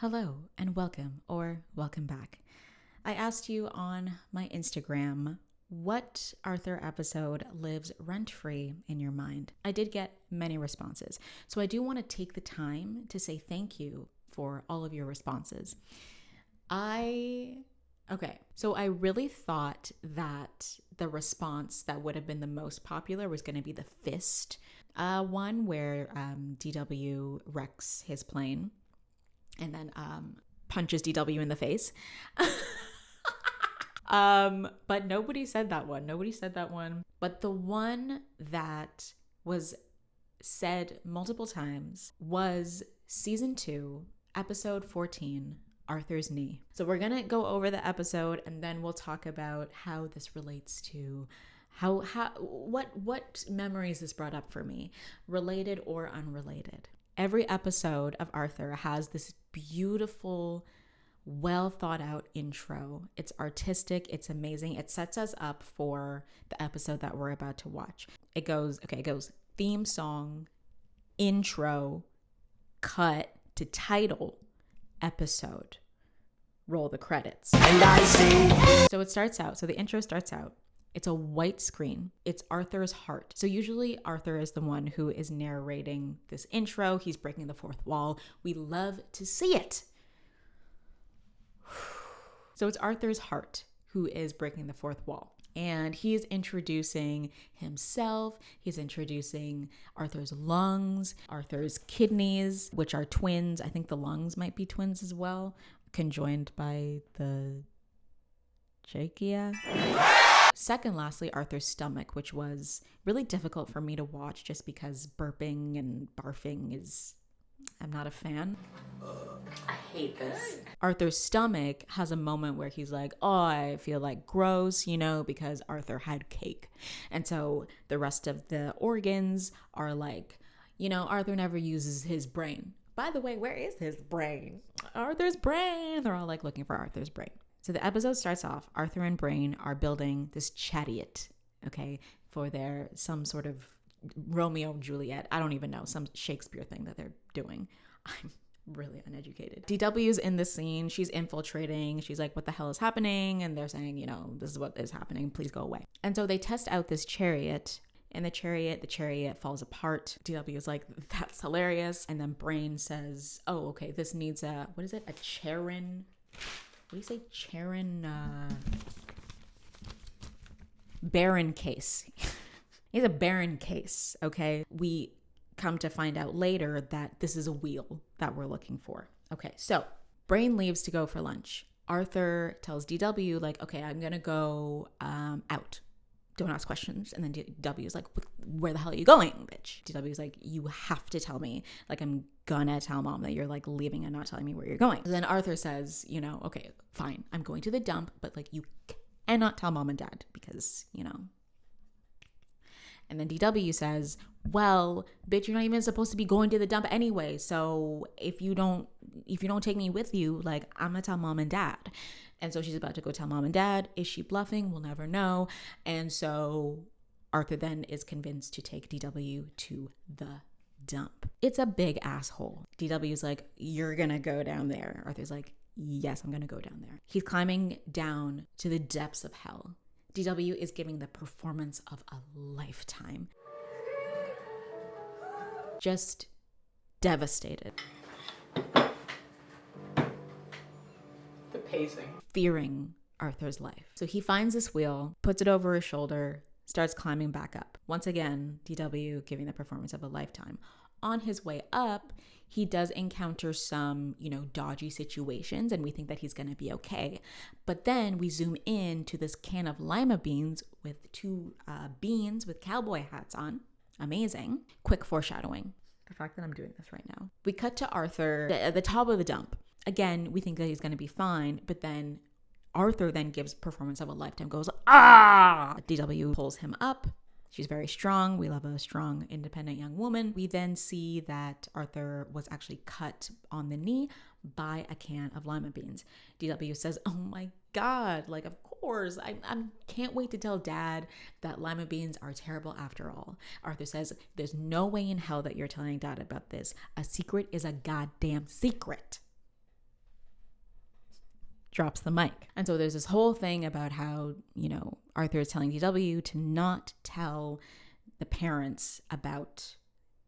Hello and welcome or welcome back. I asked you on my Instagram what Arthur episode lives rent-free in your mind. I did get many responses, so I do want to take the time to say thank you for all of your responses. So I really thought that the response that would have been the most popular was going to be the fist one where DW wrecks his plane and then punches DW in the face. But nobody said that one. But the one that was said multiple times was season 2, episode 14, Arthur's knee. So we're gonna go over the episode and then we'll talk about how this relates to what memories this brought up for me, related or unrelated. Every episode of Arthur has this beautiful, well thought out intro. It's artistic, it's amazing. It sets us up for the episode that we're about to watch. It goes theme song, intro, cut to title, episode, roll the credits. And I see. So the intro starts out. It's a white screen. It's Arthur's heart. So usually Arthur is the one who is narrating this intro. He's breaking the fourth wall. We love to see it. So it's Arthur's heart who is breaking the fourth wall. And he's introducing himself. He's introducing Arthur's lungs, Arthur's kidneys, which are twins. I think the lungs might be twins as well, conjoined by the trachea. Second, lastly, Arthur's stomach, which was really difficult for me to watch just because burping and barfing I'm not a fan. I hate this. Arthur's stomach has a moment where he's like, oh, I feel like gross, because Arthur had cake. And so the rest of the organs are like, Arthur never uses his brain. By the way, where is his brain? Arthur's brain. They're all like looking for Arthur's brain. So the episode starts off, Arthur and Brain are building this chariot, for some sort of Romeo and Juliet. I don't even know, some Shakespeare thing that they're doing. I'm really uneducated. DW's in the scene. She's infiltrating. She's like, what the hell is happening? And they're saying, this is what is happening. Please go away. And so they test out this chariot. And the chariot falls apart. DW is like, that's hilarious. And then Brain says, oh, okay, this needs a Charon. What do you say? Charon, barren case. He's a barren case, okay? We come to find out later that this is a wheel that we're looking for. Okay, so Brain leaves to go for lunch. Arthur tells DW, like, okay, I'm gonna go out. Don't ask questions. And then DW is like, where the hell are you going, bitch? DW is like, you have to tell me. Like, I'm gonna tell mom that you're like leaving and not telling me where you're going. And then Arthur says, okay, fine. I'm going to the dump, but like you cannot tell mom and dad because, And then DW says, well, bitch, you're not even supposed to be going to the dump anyway. So if you don't take me with you, like I'm gonna tell mom and dad. And so she's about to go tell mom and dad. Is she bluffing? We'll never know. And so Arthur then is convinced to take DW to the dump. It's a big asshole. DW's like, you're gonna go down there. Arthur's like, yes, I'm gonna go down there. He's climbing down to the depths of hell. DW is giving the performance of a lifetime. Just devastated. The pacing. Fearing Arthur's life. So he finds this wheel, puts it over his shoulder, starts climbing back up. Once again, DW giving the performance of a lifetime. On his way up, he does encounter some, dodgy situations, and we think that he's going to be okay. But then we zoom in to this can of lima beans with 2 beans with cowboy hats on. Amazing. Quick foreshadowing. The fact that I'm doing this right now. We cut to Arthur at the top of the dump. Again, we think that he's going to be fine, but then Arthur then gives performance of a lifetime, goes, ah! DW pulls him up. She's very strong. We love a strong, independent young woman. We then see that Arthur was actually cut on the knee by a can of lima beans. DW says, oh my God, like, of course, I can't wait to tell Dad that lima beans are terrible after all. Arthur says, there's no way in hell that you're telling Dad about this. A secret is a goddamn secret. drops the mic. And so there's this whole thing about how, Arthur is telling DW to not tell the parents about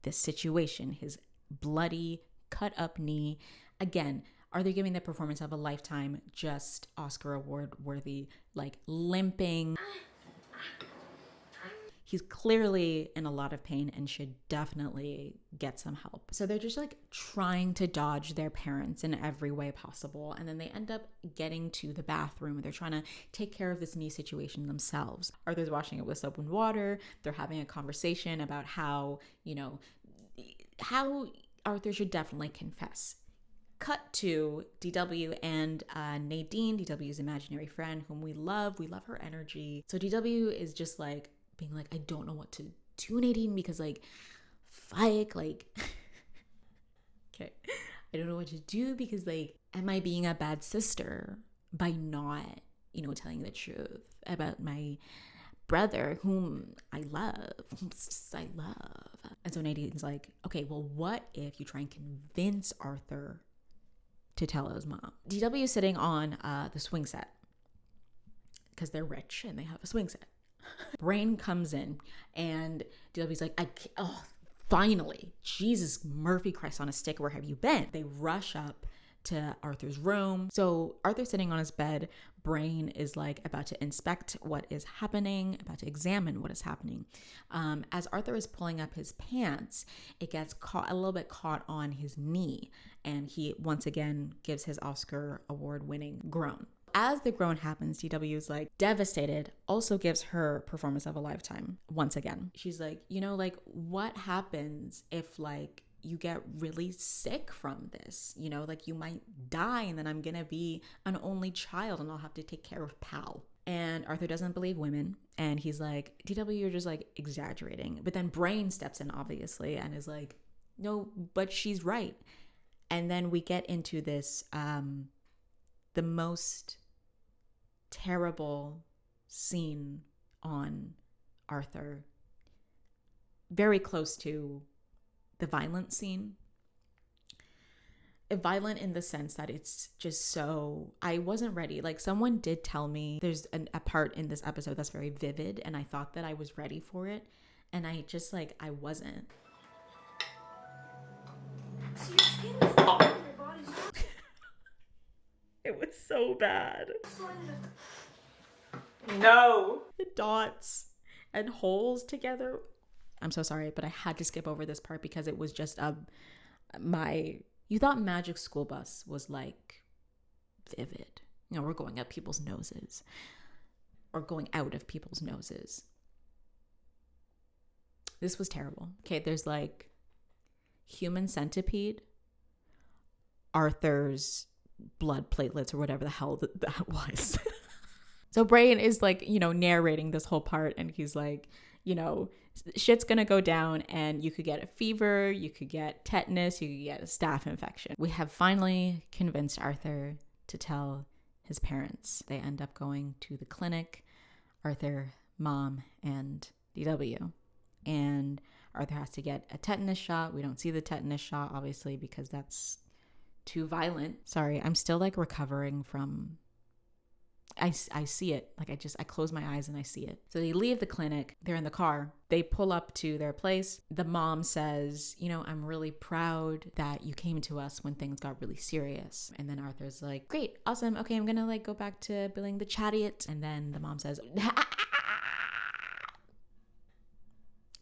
this situation, his bloody, cut up knee. Again, are they giving the performance of a lifetime, just Oscar award worthy, like limping? He's clearly in a lot of pain and should definitely get some help. So they're just like trying to dodge their parents in every way possible. And then they end up getting to the bathroom. They're trying to take care of this knee situation themselves. Arthur's washing it with soap and water. They're having a conversation about how, how Arthur should definitely confess. Cut to DW and Nadine, DW's imaginary friend, whom we love. We love her energy. So DW is just like, being like, I don't know what to do, Nadine, because okay, I don't know what to do because am I being a bad sister by not, telling the truth about my brother whom I love. And so Nadine's like, okay, well, what if you try and convince Arthur to tell his mom? DW is sitting on the swing set because they're rich and they have a swing set. Brain comes in and DW's like, finally, Jesus, Murphy Christ on a stick, where have you been? They rush up to Arthur's room. So Arthur's sitting on his bed. Brain is like about to inspect what is happening, about to examine what is happening. As Arthur is pulling up his pants, it gets a little bit caught on his knee, and he once again gives his Oscar award-winning groan. As the groan happens, DW is like devastated, also gives her performance of a lifetime once again. She's like, what happens if you get really sick from this? You might die and then I'm gonna be an only child and I'll have to take care of Pal. And Arthur doesn't believe women. And he's like, DW, you're just exaggerating. But then Brain steps in, obviously, and is like, no, but she's right. And then we get into this, the most terrible scene on Arthur, very close to the violent scene. Violent in the sense that it's just so, I wasn't ready. Someone did tell me there's a part in this episode that's very vivid, and I thought that I was ready for it, and I just I wasn't. So your skin is on your body's. It was so bad. No. The dots and holes together. I'm so sorry, but I had to skip over this part because it was just you thought Magic School Bus was vivid. We're going up people's noses or going out of people's noses. This was terrible. Okay, there's human centipede, Arthur's blood platelets or whatever the hell that was. So Brain is narrating this whole part, and he's like, shit's gonna go down and you could get a fever, you could get tetanus, you could get a staph infection. We have finally convinced Arthur to tell his parents. They end up going to the clinic, Arthur, Mom, and DW. And Arthur has to get a tetanus shot. We don't see the tetanus shot, obviously, because that's too violent. Sorry, I'm still recovering from... I see it. I close my eyes and I see it. So they leave the clinic. They're in the car. They pull up to their place. The mom says, I'm really proud that you came to us when things got really serious. And then Arthur's like, great, awesome. Okay, I'm going to go back to billing the chariot. And then the mom says,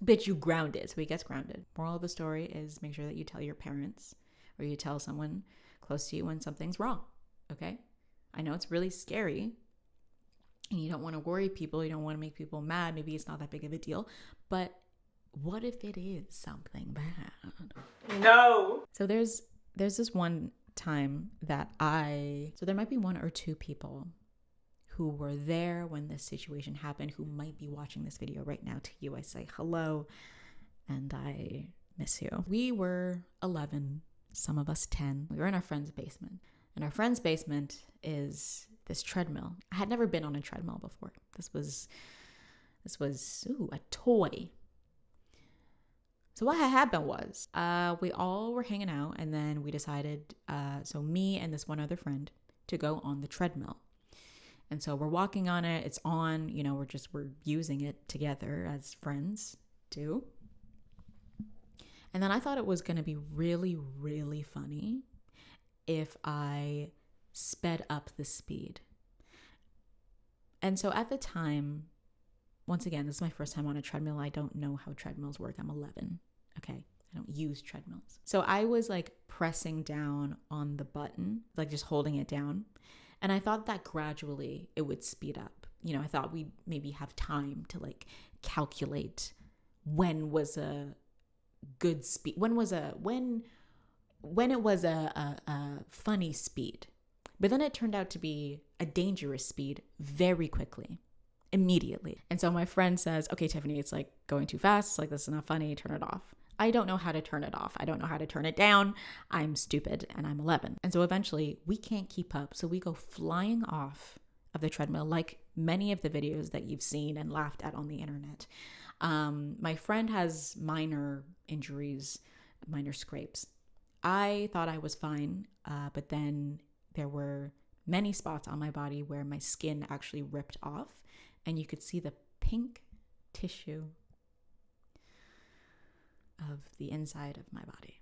bitch, you grounded. So he gets grounded. Moral of the story is make sure that you tell your parents or you tell someone close to you when something's wrong. Okay? I know it's really scary. And you don't want to worry people. You don't want to make people mad. Maybe it's not that big of a deal. But what if it is something bad? No. So there's this one time that so there might be one or two people who were there when this situation happened who might be watching this video right now. To you, I say hello and I miss you. We were 11, some of us 10. We were in our friend's basement. And our friend's basement is this treadmill. I had never been on a treadmill before. This was a toy. So what had happened was we all were hanging out, and then we decided, so me and this one other friend, to go on the treadmill. And so we're walking on it. It's on, we're using it together as friends too. And then I thought it was going to be really, really funny if I sped up the speed. And so at the time, once again, this is my first time on a treadmill. I don't know how treadmills work. I'm 11. Okay. I don't use treadmills. So I was like pressing down on the button, like just holding it down. And I thought that gradually it would speed up. I thought we'd maybe have time to like calculate when was a good speed, when it was a funny speed. But then it turned out to be a dangerous speed very quickly, immediately. And so my friend says, okay, Tiffany, it's like going too fast. It's like, this is not funny. Turn it off. I don't know how to turn it off. I don't know how to turn it down. I'm stupid and I'm 11. And so eventually we can't keep up. So we go flying off of the treadmill, like many of the videos that you've seen and laughed at on the internet. My friend has minor injuries, minor scrapes. I thought I was fine, but then there were many spots on my body where my skin actually ripped off, and you could see the pink tissue of the inside of my body.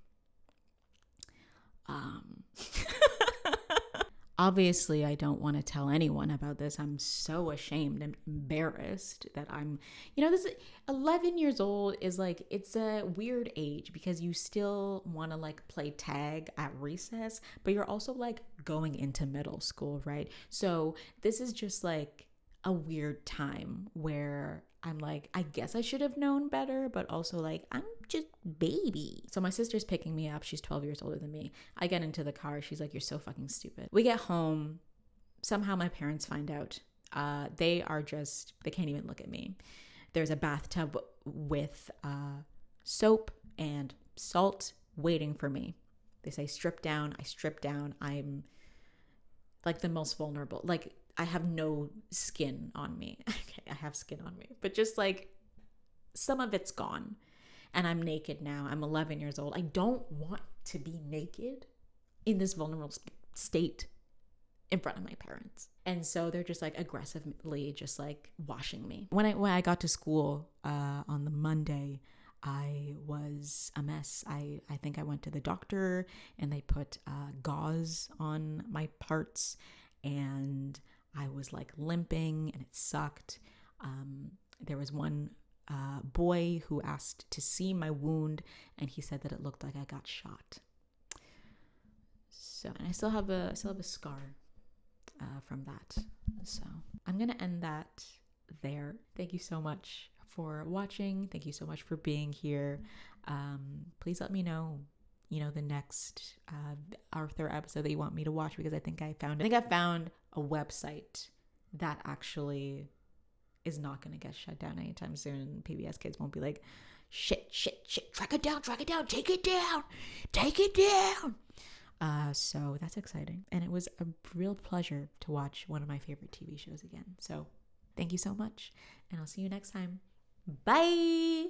Obviously, I don't want to tell anyone about this. I'm so ashamed and embarrassed that I'm, this 11 years old is like, it's a weird age because you still want to like play tag at recess, but you're also like going into middle school, right? So this is just like a weird time where I'm like, I guess I should have known better, but also like, I'm just baby. So my sister's picking me up. She's 12 years older than me. I get into the car. She's like, you're so fucking stupid. We get home. Somehow my parents find out. They can't even look at me. There's a bathtub with soap and salt waiting for me. They say, strip down. I strip down. I'm like the most vulnerable. Like, I have no skin on me. Okay, I have skin on me, but just like some of it's gone. And I'm naked now. I'm 11 years old. I don't want to be naked in this vulnerable state in front of my parents. And so they're just like aggressively just like washing me. When I got to school on the Monday, I was a mess. I think I went to the doctor and they put gauze on my parts, and I was like limping and it sucked. There was one boy who asked to see my wound, and he said that it looked like I got shot. So, and I still have a scar from that. So I'm gonna end that there. Thank you so much for watching. Thank you so much for being here. Please let me know, the next Arthur episode that you want me to watch, because I think I found a website that actually is not going to get shut down anytime soon. PBS Kids won't be like, shit, track it down, take it down. So that's exciting. And it was a real pleasure to watch one of my favorite TV shows again. So thank you so much, and I'll see you next time. Bye.